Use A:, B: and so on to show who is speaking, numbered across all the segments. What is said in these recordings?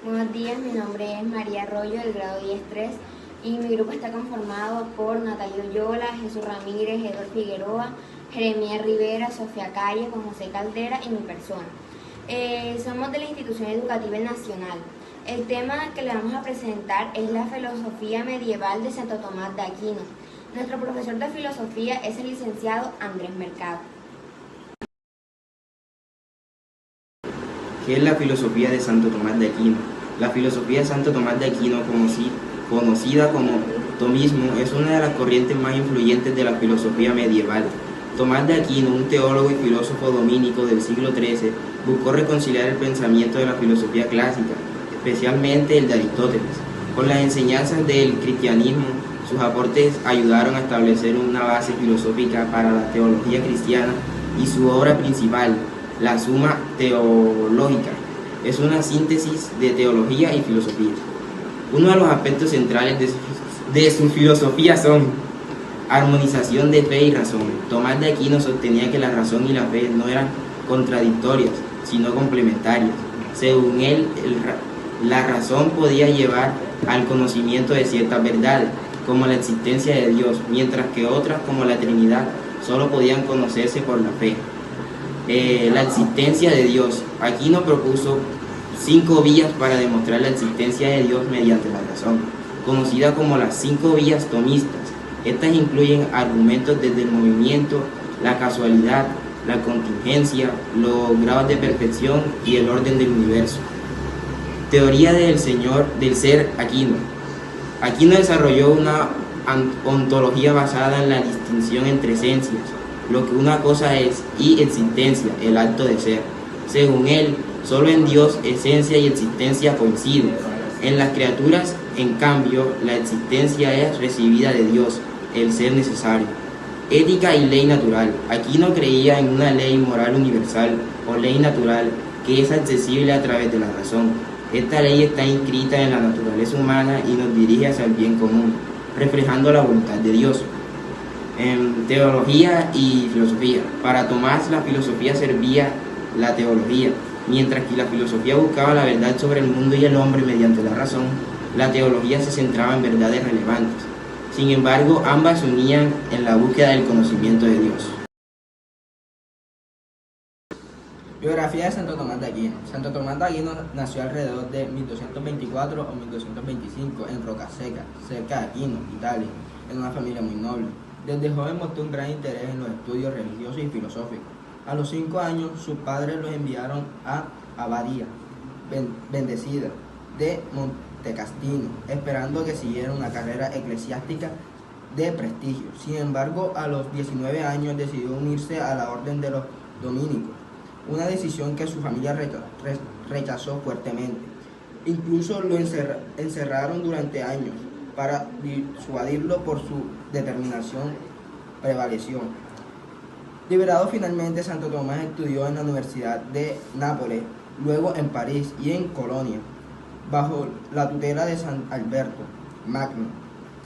A: Buenos días, mi nombre es María Arroyo del grado 10-3 y mi grupo está conformado por Natalia Oyola, Jesús Ramírez, Edward Figueroa, Jeremías Rivera, Sofía Calle, Juan José Caldera y mi persona. Somos de la Institución Educativa Nacional. El tema que le vamos a presentar es la filosofía medieval de Santo Tomás de Aquino. Nuestro profesor de filosofía es el licenciado Andrés Mercado.
B: ¿Qué es la filosofía de Santo Tomás de Aquino? La filosofía de Santo Tomás de Aquino, conocida como tomismo, es una de las corrientes más influyentes de la filosofía medieval. Tomás de Aquino, un teólogo y filósofo dominico del siglo XIII, buscó reconciliar el pensamiento de la filosofía clásica, especialmente el de Aristóteles, con las enseñanzas del cristianismo. Sus aportes ayudaron a establecer una base filosófica para la teología cristiana y su obra principal, la Suma Teológica, es una síntesis de teología y filosofía. Uno de los aspectos centrales de su filosofía son armonización de fe y razón. Tomás de Aquino sostenía que la razón y la fe no eran contradictorias, sino complementarias. Según él, la razón podía llevar al conocimiento de ciertas verdades, como la existencia de Dios, mientras que otras, como la Trinidad, solo podían conocerse por la fe. La existencia de Dios. Aquino propuso 5 vías para demostrar la existencia de Dios mediante la razón, conocida como las 5 vías tomistas. Estas incluyen argumentos desde el movimiento, la casualidad, la contingencia, los grados de perfección y el orden del universo. Teoría del ser Aquino. Aquino desarrolló una ontología basada en la distinción entre esencias, lo que una cosa es, y existencia, el acto de ser. Según él, solo en Dios esencia y existencia coinciden. En las criaturas, en cambio, la existencia es recibida de Dios, el ser necesario. Ética y ley natural. Aquino creía en una ley moral universal o ley natural que es accesible a través de la razón. Esta ley está inscrita en la naturaleza humana y nos dirige hacia el bien común, reflejando la voluntad de Dios. En teología y filosofía. Para Tomás, la filosofía servía la teología, mientras que la filosofía buscaba la verdad sobre el mundo y el hombre mediante la razón. La teología se centraba en verdades relevantes. Sin embargo, ambas se unían en la búsqueda del conocimiento de Dios.
C: Biografía de Santo Tomás de Aquino. Santo Tomás de Aquino nació alrededor de 1224 o 1225 en Rocaseca, cerca de Aquino, Italia, en una familia muy noble. Desde joven mostró un gran interés en los estudios religiosos y filosóficos. A los 5 años, sus padres los enviaron a Abadía, bendecida, de Montecastino, esperando que siguiera una carrera eclesiástica de prestigio. Sin embargo, a los 19 años decidió unirse a la orden de los dominicos, una decisión que su familia rechazó fuertemente. Incluso lo encerraron durante años. Para disuadirlo, por su determinación prevaleció. Liberado finalmente, Santo Tomás estudió en la Universidad de Nápoles, luego en París y en Colonia, bajo la tutela de San Alberto Magno,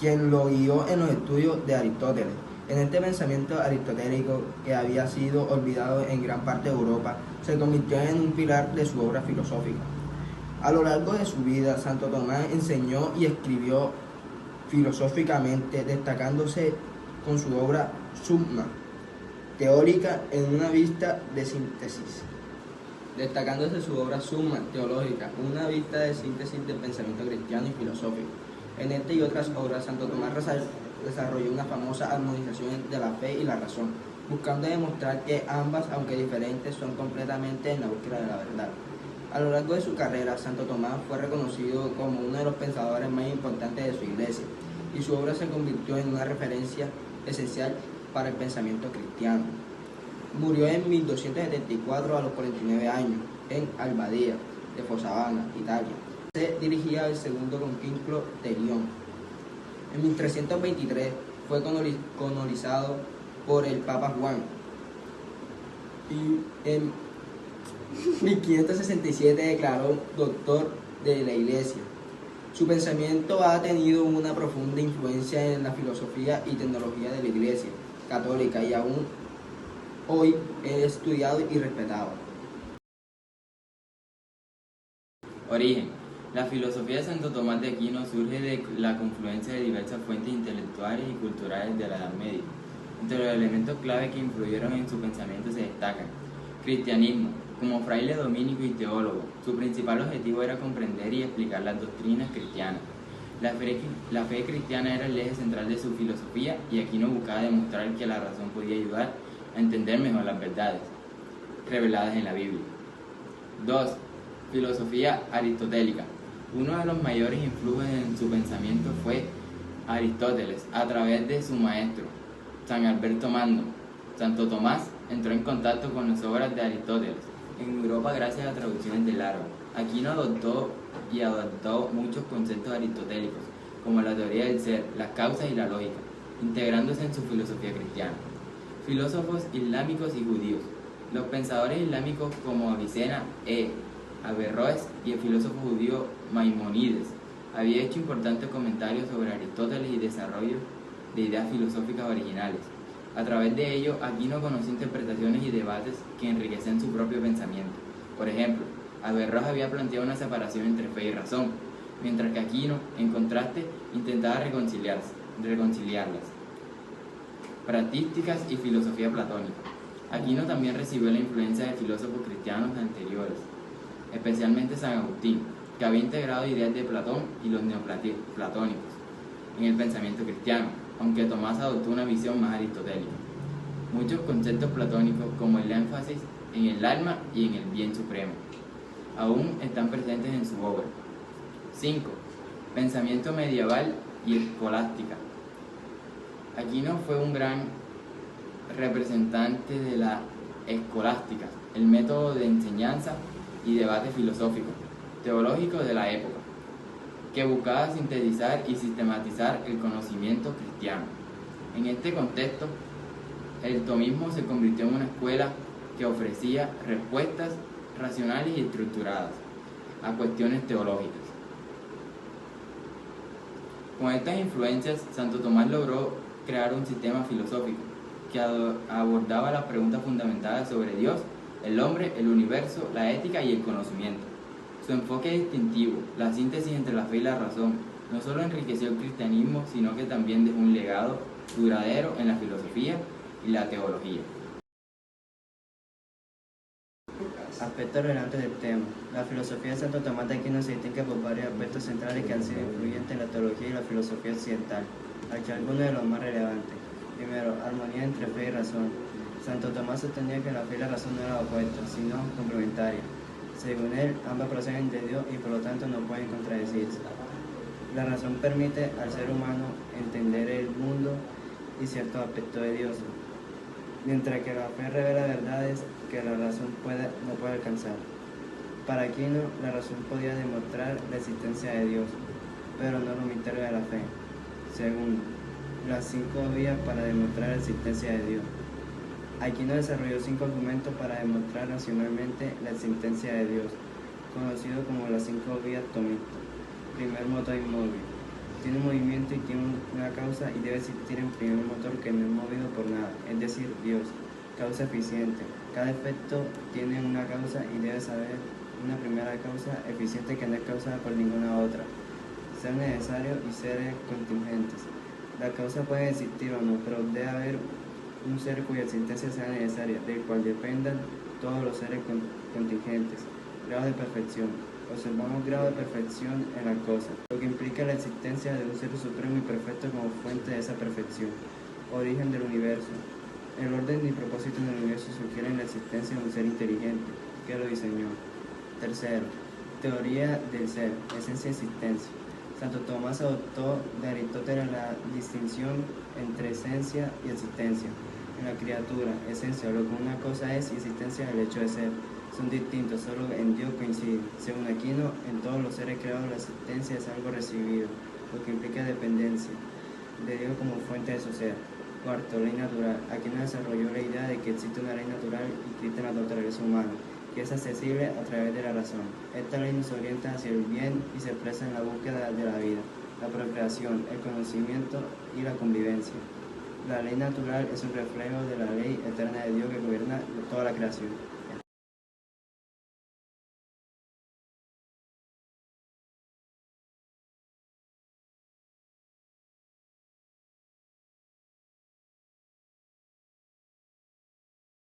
C: quien lo guió en los estudios de Aristóteles. En este pensamiento aristotélico, que había sido olvidado en gran parte de Europa, se convirtió en un pilar de su obra filosófica. A lo largo de su vida, Santo Tomás enseñó y escribió filosóficamente, destacándose con su obra Summa Teológica en una vista de síntesis. Del pensamiento cristiano y filosófico. En esta y otras obras, Santo Tomás desarrolló una famosa armonización de la fe y la razón, buscando demostrar que ambas, aunque diferentes, son completamente en la búsqueda de la verdad. A lo largo de su carrera, Santo Tomás fue reconocido como uno de los pensadores más importantes de su iglesia, y su obra se convirtió en una referencia esencial para el pensamiento cristiano. Murió en 1274 a los 49 años, en Albadía de Fosavana, Italia. Se dirigía al segundo concilio de Lyon. En 1323 fue canonizado por el Papa Juan, y en 1567 declaró doctor de la Iglesia. Su pensamiento ha tenido una profunda influencia en la filosofía y teología de la Iglesia católica y aún hoy es estudiado y respetado.
B: Origen.
D: La filosofía de Santo Tomás de Aquino surge de la confluencia de diversas fuentes intelectuales y culturales de la Edad Media. Entre los elementos clave que influyeron en su pensamiento se destacan: cristianismo. Como fraile dominico y teólogo, su principal objetivo era comprender y explicar las doctrinas cristianas. La fe cristiana era el eje central de su filosofía, y Aquino buscaba demostrar que la razón podía ayudar a entender mejor las verdades reveladas en la Biblia. 2. Filosofía aristotélica. Uno de los mayores influjos en su pensamiento fue Aristóteles, a través de su maestro, San Alberto Magno. Santo Tomás entró en contacto con las obras de Aristóteles en Europa gracias a traducciones del árabe. Aquino adoptó muchos conceptos aristotélicos, como la teoría del ser, las causas y la lógica, integrándose en su filosofía cristiana. Filósofos islámicos y judíos. Los pensadores islámicos como Avicena, Averroes y el filósofo judío Maimónides había hecho importantes comentarios sobre Aristóteles y desarrollo de ideas filosóficas originales. A través de ello, Aquino conoció interpretaciones y debates que enriquecen su propio pensamiento. Por ejemplo, Averroes había planteado una separación entre fe y razón, mientras que Aquino, en contraste, intentaba reconciliarlas. Patrísticas y filosofía platónica. Aquino también recibió la influencia de filósofos cristianos anteriores, especialmente San Agustín, que había integrado ideas de Platón y los neoplatónicos en el pensamiento cristiano, aunque Tomás adoptó una visión más aristotélica. Muchos conceptos platónicos, como el énfasis en el alma y en el bien supremo, aún están presentes en su obra. 5. Pensamiento medieval y escolástica. Aquino fue un gran representante de la escolástica, el método de enseñanza y debate filosófico, teológico de la época, que buscaba sintetizar y sistematizar el conocimiento cristiano. En este contexto, el tomismo se convirtió en una escuela que ofrecía respuestas racionales y estructuradas a cuestiones teológicas. Con estas influencias, Santo Tomás logró crear un sistema filosófico que abordaba las preguntas fundamentales sobre Dios, el hombre, el universo, la ética y el conocimiento. Su enfoque distintivo, la síntesis entre la fe y la razón, no solo enriqueció el cristianismo, sino que también dejó un legado duradero en la filosofía y la teología.
E: Aspectos relevantes del tema. La filosofía de Santo Tomás de Aquino se distingue por varios aspectos centrales que han sido influyentes en la teología y la filosofía occidental. Aquí algunos de los más relevantes. Primero, armonía entre fe y razón. Santo Tomás sostenía que la fe y la razón no eran opuestas, sino complementarias. Según él, ambas proceden de Dios y por lo tanto no pueden contradecirse. La razón permite al ser humano entender el mundo y ciertos aspectos de Dios, mientras que la fe revela verdades que la razón no puede alcanzar. Para Aquino, la razón podía demostrar la existencia de Dios, pero no los misterios de la fe. Segundo, las 5 vías para demostrar la existencia de Dios. Aquino desarrolló 5 argumentos para demostrar racionalmente la existencia de Dios, conocido como las 5 vías tomistas. Primer motor inmóvil. Tiene un movimiento y tiene una causa y debe existir en primer motor que no es movido por nada, es decir, Dios. Causa eficiente. Cada efecto tiene una causa y debe saber una primera causa eficiente que no es causada por ninguna otra. Ser necesario y seres contingentes. La causa puede existir o no, pero debe haber un ser cuya existencia sea necesaria, del cual dependan todos los seres contingentes. Grado de perfección. Observamos grado de perfección en las cosas, lo que implica la existencia de un ser supremo y perfecto como fuente de esa perfección. Origen del universo. El orden y propósito del universo sugieren la existencia de un ser inteligente que lo diseñó. Tercero, teoría del ser, esencia y existencia. Santo Tomás adoptó de Aristóteles la distinción entre esencia y existencia. En la criatura, esencia, lo que una cosa es, y existencia, el hecho de ser. Son distintos, solo en Dios coinciden. Según Aquino, en todos los seres creados la existencia es algo recibido, lo que implica dependencia de Dios como fuente de su ser. Cuarto, ley natural. Aquino desarrolló la idea de que existe una ley natural inscrita en la naturaleza humana, que es accesible a través de la razón. Esta ley nos orienta hacia el bien y se expresa en la búsqueda de la vida, la procreación, el conocimiento y la convivencia. La ley natural es un reflejo de la ley eterna de Dios que gobierna toda la creación.